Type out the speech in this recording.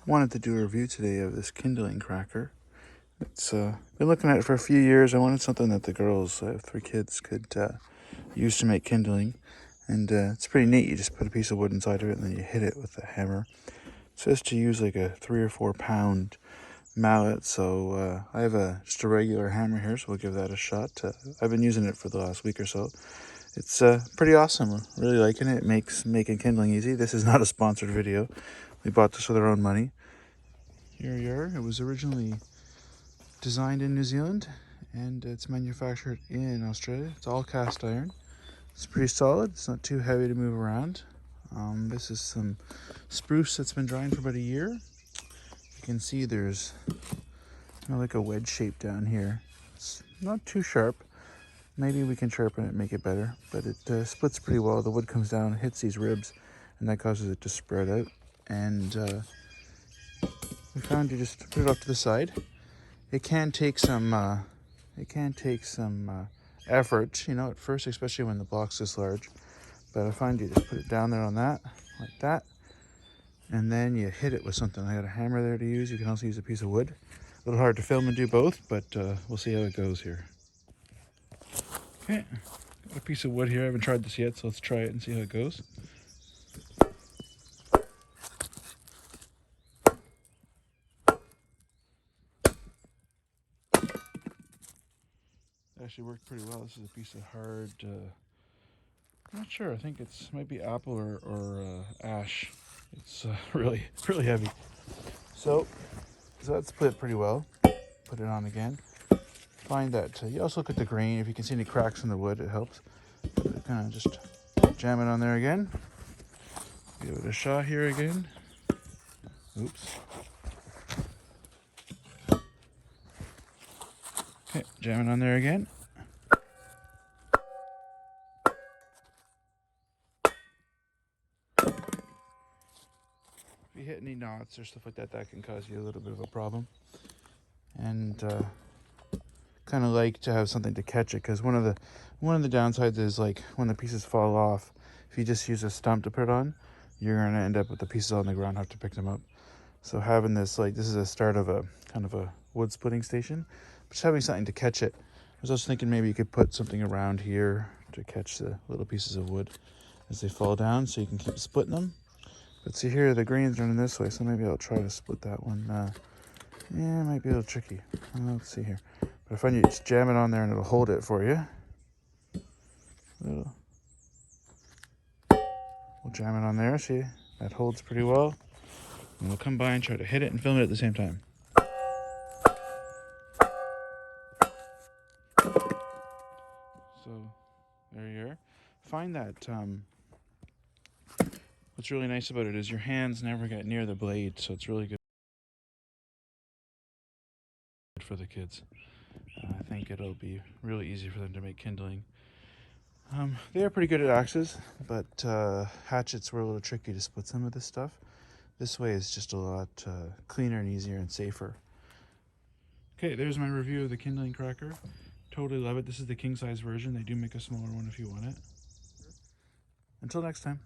Wanted to do a review today of this Kindling cracker. It's been looking at it for a few years. I wanted something that the girls, I have 3 kids, could use to make kindling. And it's pretty neat. You just put a piece of wood inside of it and then you hit it with a hammer. It says to use like a 3 or 4 pound mallet, so I have just a regular hammer here, so we'll give that a shot. I've been using it for the last week or so. It's pretty awesome. I'm really liking it. It makes making kindling easy. This is not a sponsored video. We bought this with our own money. Here we are. It was originally designed in New Zealand and it's manufactured in Australia. It's all cast iron. It's pretty solid. It's not too heavy to move around. This is some spruce that's been drying for about a year. You can see there's like a wedge shape down here. It's not too sharp. Maybe we can sharpen it and make it better, but it splits pretty well. The wood comes down, hits these ribs, and that causes it to spread out. And we found you just put it off to the side. It can take some effort, you know, at first, especially when the block's this large. But I find you just put it down there on that, like that, and then you hit it with something. I got a hammer there to use. You can also use a piece of wood. A little hard to film and do both, but we'll see how it goes here. Okay, got a piece of wood here. I haven't tried this yet, so let's try it and see how it goes. It actually worked pretty well. This is a piece of hard, I'm not sure. I think might be apple or ash. It's really heavy. So that split pretty well. Put it on again. Find that you also look at the grain. If you can see any cracks in the wood, it helps. Kind of just jam it on there again. Give it a shot here again. Oops. Okay, jam it on there again. If you hit any knots or stuff like that, that can cause you a little bit of a problem. And kind of like to have something to catch it, because one of the downsides is, like, when the pieces fall off, if you just use a stump to put it on, you're going to end up with the pieces on the ground, have to pick them up. So having this, like, this is a start of a kind of a wood splitting station, just having something to catch it. I was also thinking maybe you could put something around here to catch the little pieces of wood as they fall down, so you can keep splitting them. But see here, the grain's running this way, so maybe I'll try to split that one. Yeah, it might be a little tricky. Let's see here. But I find you just jam it on there and it'll hold it for you. We'll jam it on there. See, that holds pretty well. And we'll come by and try to hit it and film it at the same time. So there you are. Find that what's really nice about it is your hands never get near the blade, so it's really good for the kids. I think it'll be really easy for them to make kindling. They are pretty good at axes, but hatchets were a little tricky to split some of this stuff. This way is just a lot cleaner and easier and safer. Okay, there's my review of the Kindling cracker. Totally love it. This is the king size version. They do make a smaller one if you want it. Until next time.